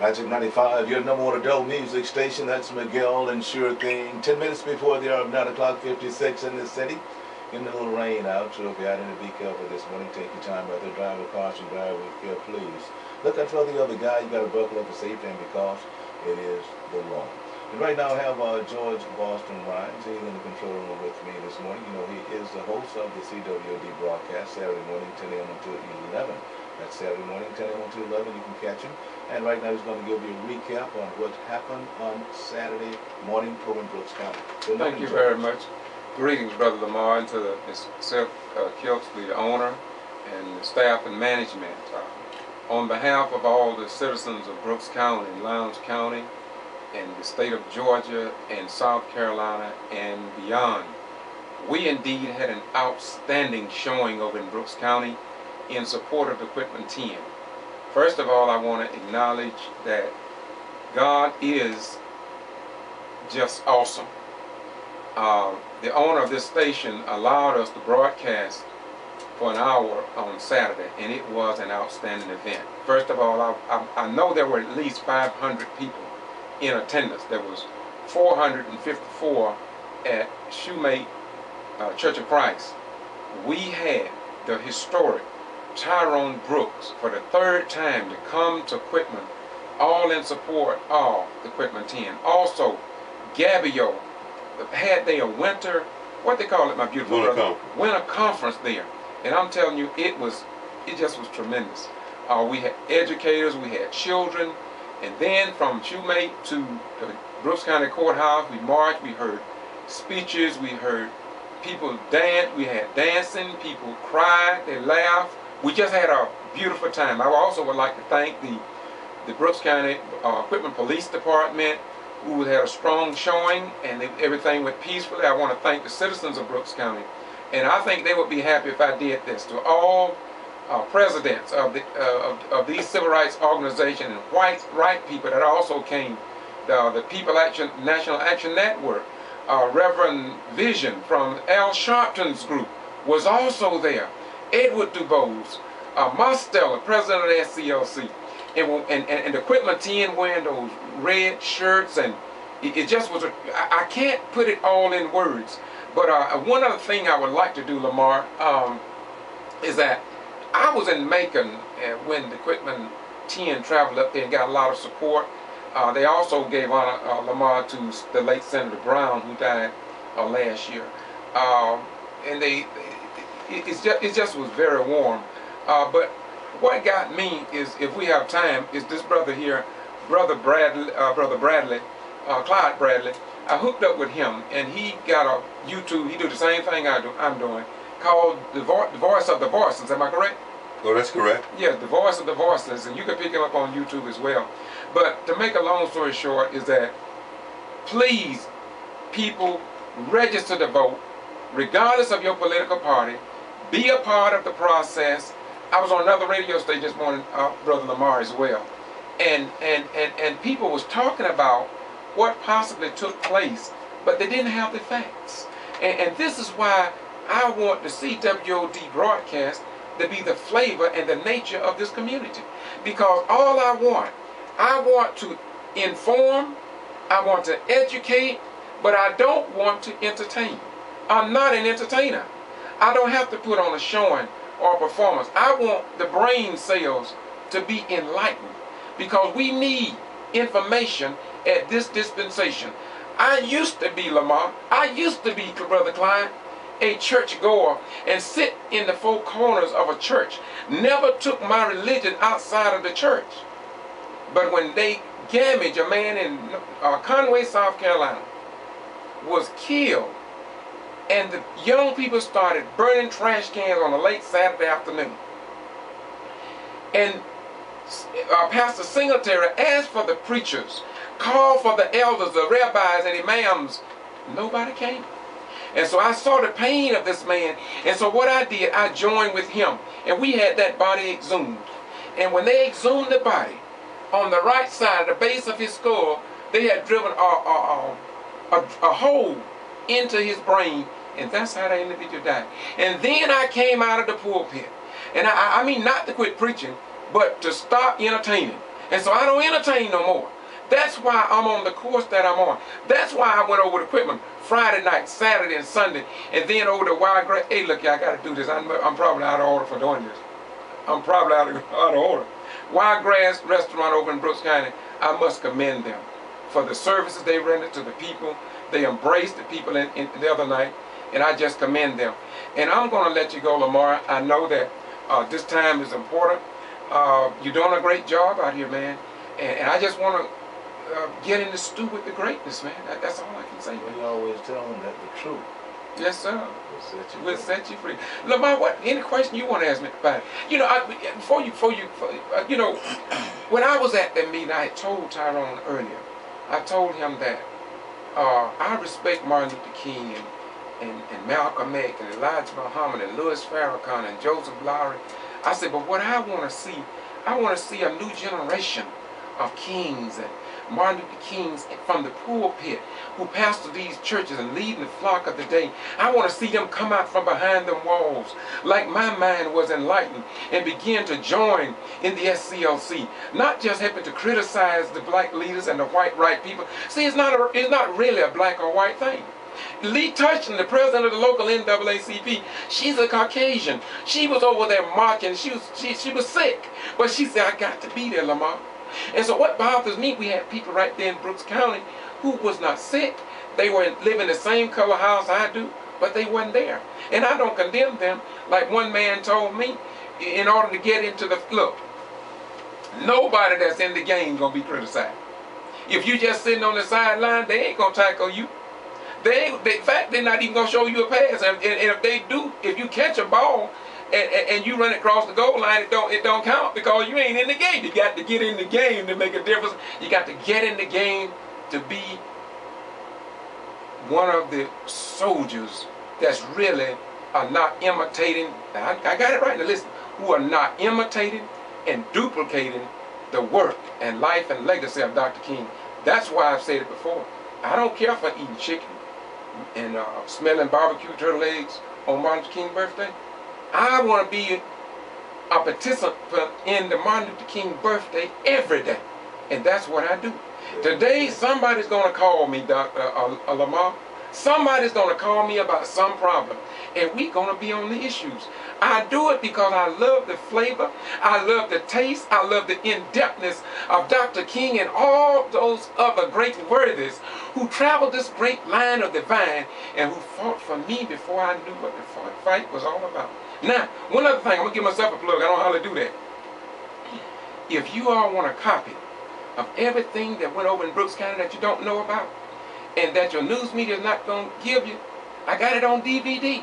Magic 95, your number one adult music station. That's Miguel and Sure Thing. 10 minutes before the hour of 9 o'clock, 56 in the city. In the little rain out, so if you're out in the be careful this morning, take your time, brother. Drive with caution, drive with care, please. Look out for the other guy. You got to buckle up for safety, and because it is the law. And right now I have George Boston Rhymes. He's in the control room with me this morning. You know, he is the host of the CWD broadcast Saturday morning, 10 a.m. until 11. That's Saturday morning, 10 a.m. until 11. You can catch him. And right now he's going to give you a recap on what happened on Saturday morning, Quitman-Brooks County. Thank you very much. Greetings, Brother Lamar, and to myself, Kilts, the owner, and the staff and management. On behalf of all the citizens of Brooks County, Lowndes County, and the state of Georgia, and South Carolina, and beyond, we indeed had an outstanding showing over in Brooks County in support of the Quitman 10. First of all, I want to acknowledge that God is just awesome. The owner of this station allowed us to broadcast for an hour on Saturday, and it was an outstanding event. First of all, I know there were at least 500 people in attendance. There was 454 at Shoemate Church of Christ. We had the historic Tyrone Brooks for the third time to come to Quitman, all in support of the Quitman 10. Also, G.B.R had their winter, what they call it, my beautiful brother? Winter conference there. And I'm telling you, it just was tremendous. We had educators, we had children, and then from Shoemate to the Brooks County Courthouse, we marched, we heard speeches, we heard people dance, we had dancing, people cried, they laughed. We just had a beautiful time. I also would like to thank the Brooks County Quitman Police Department, who had a strong showing, and everything went peacefully. I want to thank the citizens of Brooks County, and I think they would be happy if I did this. To all presidents of these civil rights organizations and white people that also came, the People Action National Action Network, Reverend Vision from Al Sharpton's group was also there. Edward DuBose, Mostel, the president of the SCLC. And the Quitman 10 wearing those red shirts, and it just was I can't put it all in words, but one other thing I would like to do, Lamar, is that I was in Macon when the Quitman 10 traveled up there and got a lot of support. They also gave honor, Lamar, to the late Senator Brown, who died last year, and it just was very warm, but what got me is, if we have time, is this brother here, Clyde Bradley. I hooked up with him, and he got a YouTube. He do the same thing I'm doing, called the Voice of the Voiceless. Am I correct? Oh, that's correct. Yeah, the Voice of the Voiceless, and you can pick him up on YouTube as well. But to make a long story short, is that please, people, register to vote, regardless of your political party. Be a part of the process. I was on another radio station this morning, Brother Lamar, as well, and people was talking about what possibly took place, but they didn't have the facts. And this is why I want the CWD broadcast to be the flavor and the nature of this community, because all I want to inform, I want to educate, but I don't want to entertain. I'm not an entertainer. I don't have to put on a showing or performance. I want the brain cells to be enlightened, because we need information at this dispensation. I used to be, Lamar, I used to be, Brother Clyde, a church goer and sit in the four corners of a church. Never took my religion outside of the church. But when they damaged a man in Conway, South Carolina, was killed, and the young people started burning trash cans on a late Saturday afternoon. And Pastor Singletary asked for the preachers, called for the elders, the rabbis, and imams. Nobody came. And so I saw the pain of this man. And so what I did, I joined with him. And we had that body exhumed. And when they exhumed the body, on the right side, the base of his skull, they had driven a hole into his brain. And that's how that individual died. And then I came out of the pulpit. And I mean not to quit preaching, but to stop entertaining. And so I don't entertain no more. That's why I'm on the course that I'm on. That's why I went over to Quitman Friday night, Saturday, and Sunday, and then over to Wiregrass. Hey, look, I got to do this. I'm probably out of order for doing this. I'm probably out of order. Wiregrass restaurant over in Brooks County, I must commend them for the services they rendered to the people. They embraced the people in the other night, and I just commend them. And I'm going to let you go, Lamar. I know that this time is important. You're doing a great job out here, man. And I just want to get in the stew with the greatness, man. That's all I can say. We always tell them that the truth. Yes, sir. Will set you free. Lamar, what? Any question you want to ask me about it? You know, you know, when I was at that meeting, I had told Tyrone earlier. I told him that I respect Martin Luther King and Malcolm X and Elijah Muhammad and Louis Farrakhan and Joseph Lowery. I said, but what I want to see a new generation of kings and Martin Luther Kings from the pulpit who pastor these churches and leading the flock of the day. I want to see them come out from behind them walls like my mind was enlightened and begin to join in the SCLC. Not just having to criticize the black leaders and the white right people. See, it's not really a black or white thing. Lee Touchton, the president of the local NAACP, she's a Caucasian. She was over there marching. She was sick, but she said, I got to be there, Lamar. And so what bothers me, we had people right there in Brooks County who was not sick. They were living in the same color house I do, but they wasn't there. And I don't condemn them. Like one man told me, in order to get into the, look, nobody that's in the game gonna be criticized. If you just sitting on the sideline, they ain't gonna tackle you. In fact, they're not even gonna show you a pass. And if they do, if you catch a ball, and you run it across the goal line, it don't count because you ain't in the game. You got to get in the game to make a difference. You got to get in the game to be one of the soldiers that's really are not imitating. I got it right now, listen. Who are not imitating and duplicating the work and life and legacy of Dr. King. That's why I've said it before. I don't care for eating chicken and smelling barbecue turtle eggs on Martin Luther King's birthday. I want to be a participant in the Martin Luther King birthday every day. And that's what I do. Today, somebody's going to call me, Dr. Lamar. Somebody's going to call me about some problem. And we're going to be on the issues. I do it because I love the flavor. I love the taste. I love the in-depthness of Dr. King and all those other great worthies who traveled this great line of the vine and who fought for me before I knew what the fight was all about. Now, one other thing, I'm going to give myself a plug. I don't know how to do that. If you all want a copy of everything that went over in Brooks County that you don't know about and that your news media is not going to give you, I got it on DVD.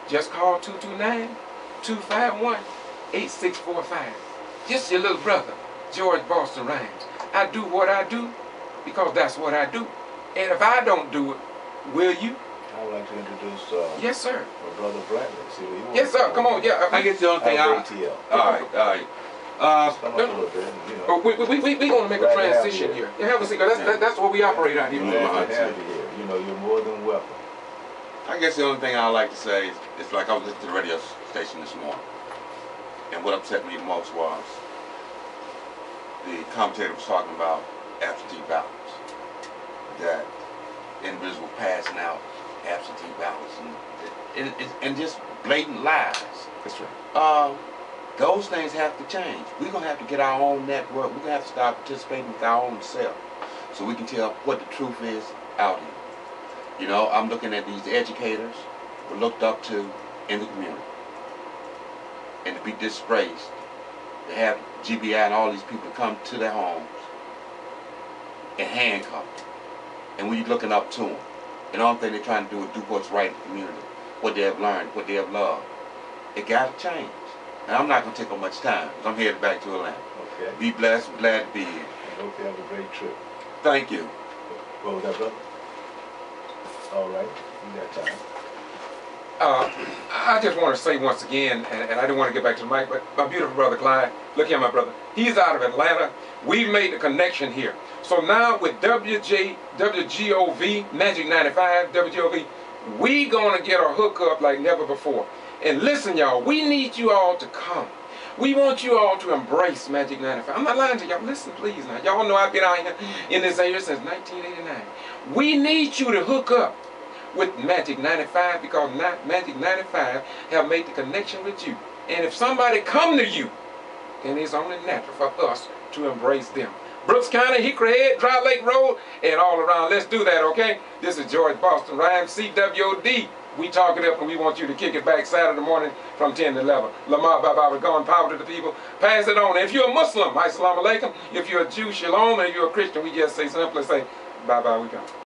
Just call 229-251-8645. Just your little brother, George Boston Rhymes. I do what I do because that's what I do. And if I don't do it, will you? I would like to introduce yes, sir. my brother Bradley. See what he wants. Yes, sir. Come on. Yeah. I guess the only thing All right. Just come up a little bit, you know. We going to make a transition here. Yeah, have a seat. That's what we operate out here. Glad to have you here. You know, you're more than welcome. I guess the only thing I like to say is, it's like I was listening to the radio station this morning, and what upset me most was the commentator was talking about absentee ballots, that individuals passing out absentee ballots, and just blatant lies. That's right. Those things have to change. We're going to have to get our own network. We're going to have to start participating with our own self so we can tell what the truth is out here. You know, I'm looking at these educators who are looked up to in the community. And to be disgraced, to have G.B.R. and all these people come to their homes and handcuffed. And we're looking up to them. And the only thing they're trying to do is do what's right in the community, what they have learned, what they have loved. It got to change. And I'm not going to take up much time because I'm headed back to Atlanta. Okay. Be blessed. Glad to be here. I hope you have a great trip. Thank you. What was that, brother? All right. You got time. I just want to say once again, and I didn't want to get back to the mic, but my beautiful brother Clyde, look here, my brother. He's out of Atlanta. We've made the connection here. So now with WGOV, Magic 95, WGOV, we going to get our hook up like never before. And listen, y'all, we need you all to come. We want you all to embrace Magic 95. I'm not lying to y'all. Listen, please now. Y'all know I've been out here in this area since 1989. We need you to hook up with Magic 95 because Magic 95 have made the connection with you. And if somebody come to you, then it's only natural for us to embrace them. Brooks County, Hickory Head, Dry Lake Road, and all around. Let's do that, okay? This is George Boston, Rhyme CWOD. We talk it up and we want you to kick it back Saturday morning from 10 to 11. Lamar, bye-bye, we're going power to the people. Pass it on. If you're a Muslim, Assalamu alaikum. If you're a Jew, Shalom. And if you're a Christian, we just say simply say, bye-bye, we go.